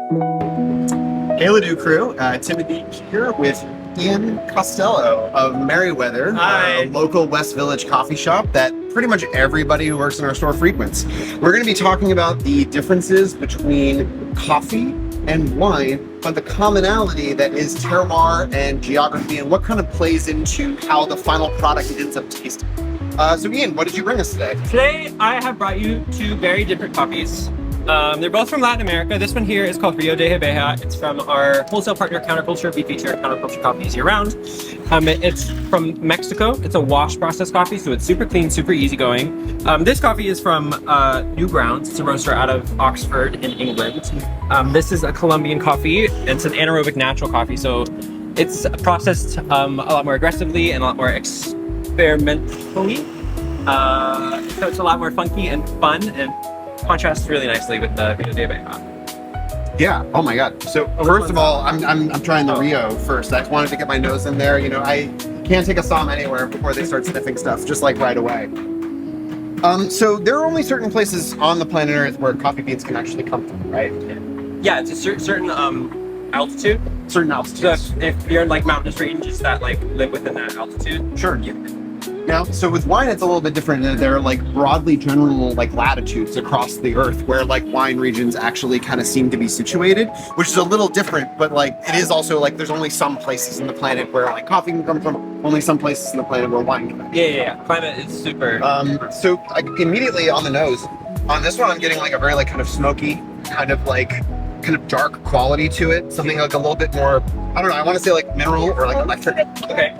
Hey, Ledoux crew, Timothy here with Ian Costello of Merriweather, Hi. a local West Village coffee shop that pretty much everybody who works in our store frequents. We're going to be talking about the differences between coffee and wine, but the commonality that is terroir and geography and what kind of plays into how the final product ends up tasting. So Ian, what did you bring us today? Today I have brought you two very different coffees. They're both from Latin America. This one here is called Rio de Jabeja. It's from our wholesale partner Counterculture. We feature Counterculture coffees year round. It's from Mexico. It's a wash process coffee, so it's super clean, super easygoing. This coffee is from New Grounds. It's a roaster out of Oxford in England. This is a Colombian coffee. It's an anaerobic natural coffee, so it's processed a lot more aggressively and a lot more experimentally. So it's a lot more funky and fun and contrasts really nicely with the Rio de Jabeja. Yeah. Oh my God. So first of all, I'm trying the Rio first. I wanted to get my nose in there. You know, I can't take a som anywhere before they start sniffing stuff, just like right away. So there are only certain places on the planet Earth where coffee beans can actually come from, right? Yeah, it's a certain altitude. Certain So altitudes. if you're in like mountainous ranges that like live within that altitude, Sure. Now, so with wine, it's a little bit different. There are like broadly general like latitudes across the earth where like wine regions actually kind of seem to be situated, which is a little different, but like it is also like there's only some places in the planet where like coffee can come from, only some places in the planet where wine can come from. yeah. Climate is super. So like immediately on the nose, on this one, I'm getting like a very like kind of smoky, kind of dark quality to it. Something like a little bit more, I don't know, I want to say like mineral or like electric. Okay.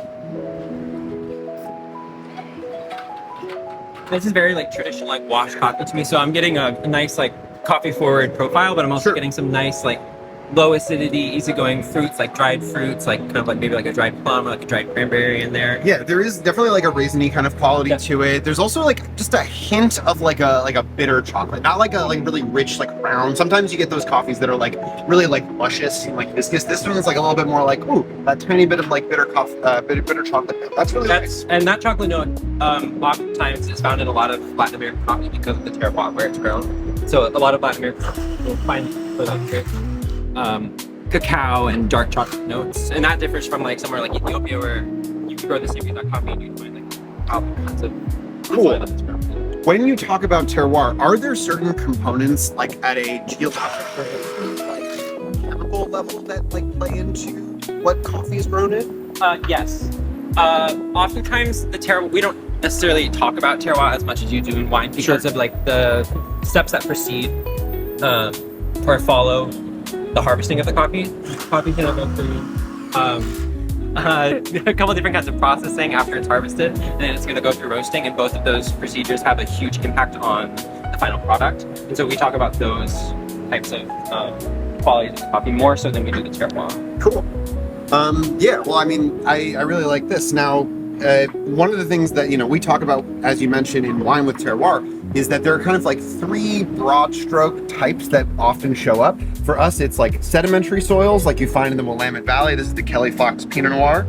This is very like traditional like wash coffee to me. So I'm getting a nice like coffee forward profile, but I'm also getting some nice like low acidity, easygoing fruits, like dried fruits, like kind of like maybe like a dried plum or like a dried cranberry in there. Yeah, there is definitely like a raisiny kind of quality to it. There's also like just a hint of like a bitter chocolate, not like a like really rich like round. Sometimes you get those coffees that are like really like luscious and like viscous. This one is like a little bit more like ooh, that tiny bit of like bitter chocolate. That's really nice. And that chocolate note oftentimes is found in a lot of Latin American coffee because of the terroir where it's grown. So a lot of Latin American coffee will find cacao and dark chocolate notes, and that differs from like somewhere like Ethiopia where you can grow the same exact coffee and you find like all kinds of cool. When you talk about terroir, are there certain components like at a geological like chemical level that like play into what coffee is grown in? Yes. Oftentimes the terroir, we don't necessarily talk about terroir as much as you do in wine because of like the steps that precede or follow the harvesting of the coffee. Coffee can go through a couple different kinds of processing after it's harvested, and then it's going to go through roasting, and both of those procedures have a huge impact on the final product. And so we talk about those types of qualities of coffee more so than we do the terroir. Cool. Yeah, well, I mean, I really like this. Now, one of the things that, you know, we talk about, as you mentioned, in Wine with Terroir, is that there are kind of like three broad stroke types that often show up. For us, it's like sedimentary soils, like you find in the Willamette Valley. This is the Kelly Fox Pinot Noir.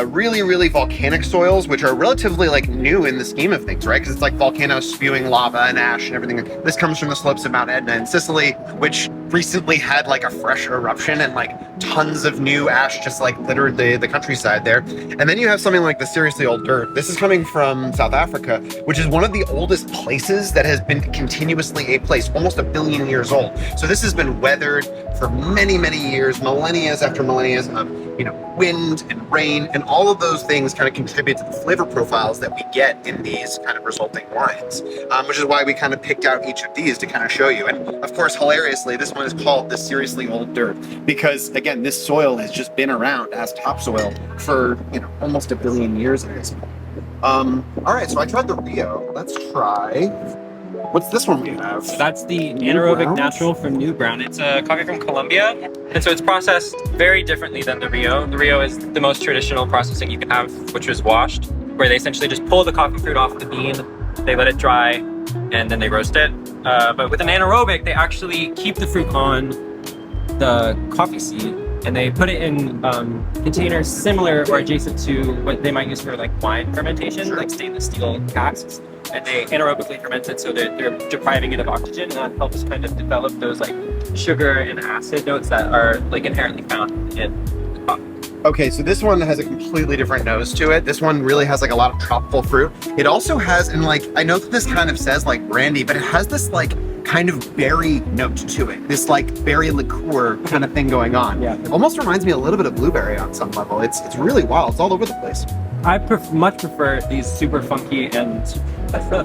Really volcanic soils, which are relatively like new in the scheme of things, right? Because it's like volcanoes spewing lava and ash and everything. This comes from the slopes of Mount Etna in Sicily, which recently had like a fresh eruption and like tons of new ash just like littered the countryside there. And then you have something like the seriously old dirt. This is coming from South Africa, which is one of the oldest places that has been continuously a place, almost 1 billion years old. So this has been weathered for many years, millennia after millennia of, you know, wind and rain, and all of those things kind of contribute to the flavor profiles that we get in these kind of resulting wines, which is why we kind of picked out each of these to kind of show you. And of course, hilariously, this one is called the seriously old dirt because, again, this soil has just been around as topsoil for, you know, almost 1 billion years at this point. All right, so I tried the Rio. Let's try. What's this one we have? So that's the anaerobic natural from New Ground. It's a coffee from Colombia, and so it's processed very differently than the Rio. The Rio is the most traditional processing you can have, which was washed, where they essentially just pull the coffee fruit off the bean, they let it dry, and then they roast it. But with an anaerobic, they actually keep the fruit on the coffee seed, and they put it in containers similar or adjacent to what they might use for like wine fermentation, like stainless steel casks. and they anaerobically ferment it, so they're depriving it of oxygen, and that helps kind of develop those like sugar and acid notes that are like inherently found in the coffee. Okay, so this one has a completely different nose to it. This one really has like a lot of tropical fruit. It also has, and like, I know that this kind of says like brandy, but it has this like kind of berry note to it. This like berry liqueur kind of thing going on. Yeah. It almost reminds me a little bit of blueberry on some level. It's really wild. It's all over the place. I much prefer these super funky and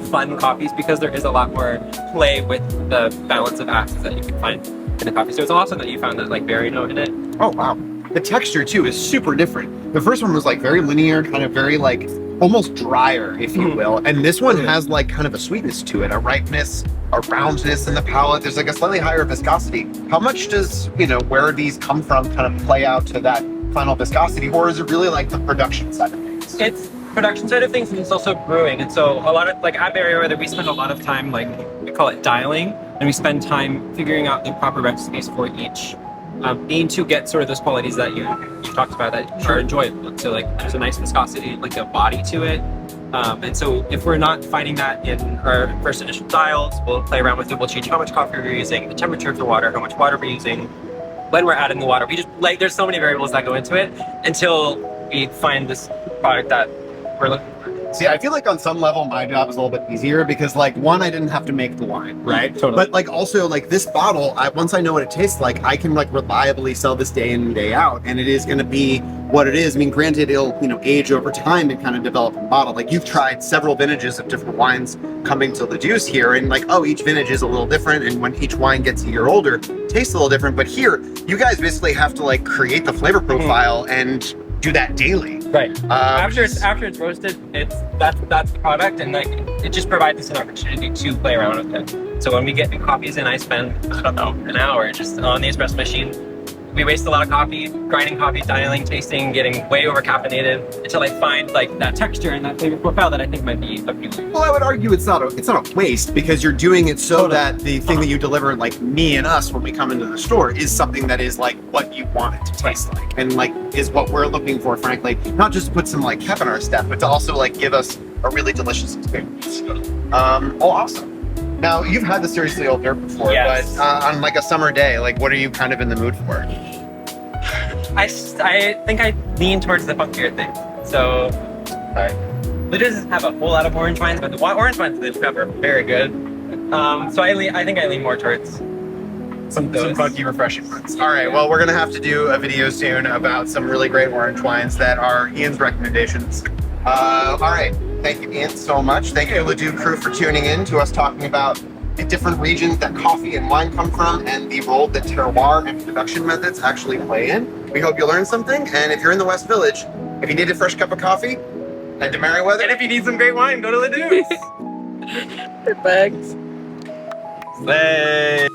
fun coffees because there is a lot more play with the balance of acids that you can find in the coffee. So it's awesome that you found that like berry note in it. Oh, wow. The texture too is super different. The first one was like very linear, kind of very like almost drier, if you will. And this one has like kind of a sweetness to it, a ripeness, a roundness in the palate. There's like a slightly higher viscosity. How much does, you know, where these come from kind of play out to that final viscosity, or is it really like the production side of things? It's production side of things, and it's also brewing. And so a lot of, like at Merriweather, we spend a lot of time, like we call it dialing, and we spend time figuring out the proper recipes for each bean to get sort of those qualities that you talked about that are enjoyable. So like there's a nice viscosity, like a body to it. And so if we're not finding that in our first initial dials, we'll play around with it. We'll change how much coffee we're using, the temperature of the water, how much water we're using, when we're adding the water. We just like, there's so many variables that go into it until we find this product that we're looking for. See, I feel like on some level my job is a little bit easier because like one, I didn't have to make the wine, right? Totally. But like also like this bottle, once I know what it tastes like, I can like reliably sell this day in and day out, and it is going to be what it is. I mean, granted, it'll, you know, age over time and kind of develop in the bottle. Like you've tried several vintages of different wines coming to the juice here, and like, oh, each vintage is a little different, and when each wine gets a year older, it tastes a little different. But here, you guys basically have to like create the flavor profile and do that daily. Right. After it's roasted, that's the product, and like it just provides us an opportunity to play around with it. So when we get new coffees in, I spend, I don't know, an hour just on the espresso machine. We waste a lot of coffee, grinding coffee, dialing, tasting, getting way over caffeinated until I find like that texture and that flavor profile that I think might be appealing. Well, I would argue it's not a waste because you're doing it so that the thing that you deliver, like me and us when we come into the store, is something that is like what you want it to taste like, and like is what we're looking for, frankly. Not just to put some like pep in our step, but to also like give us a really delicious experience. Oh, awesome. Now, you've had the Seriously Old Dirt before, yes. But on like a summer day, like what are you kind of in the mood for? I think I lean towards the funkier thing. So, it doesn't have a whole lot of orange wines, but the orange wines they've got are very good. So I think I lean more towards some funky, refreshing ones. All right, well, we're gonna have to do a video soon about some really great orange wines that are Ian's recommendations. All right. Thank you, Ian, so much. Thank you, Ledoux crew, for tuning in to us talking about the different regions that coffee and wine come from and the role that terroir and production methods actually play in. We hope you learned something. And if you're in the West Village, if you need a fresh cup of coffee, head to Merriweather. And if you need some great wine, go to Ledoux's. Perfect. Slay.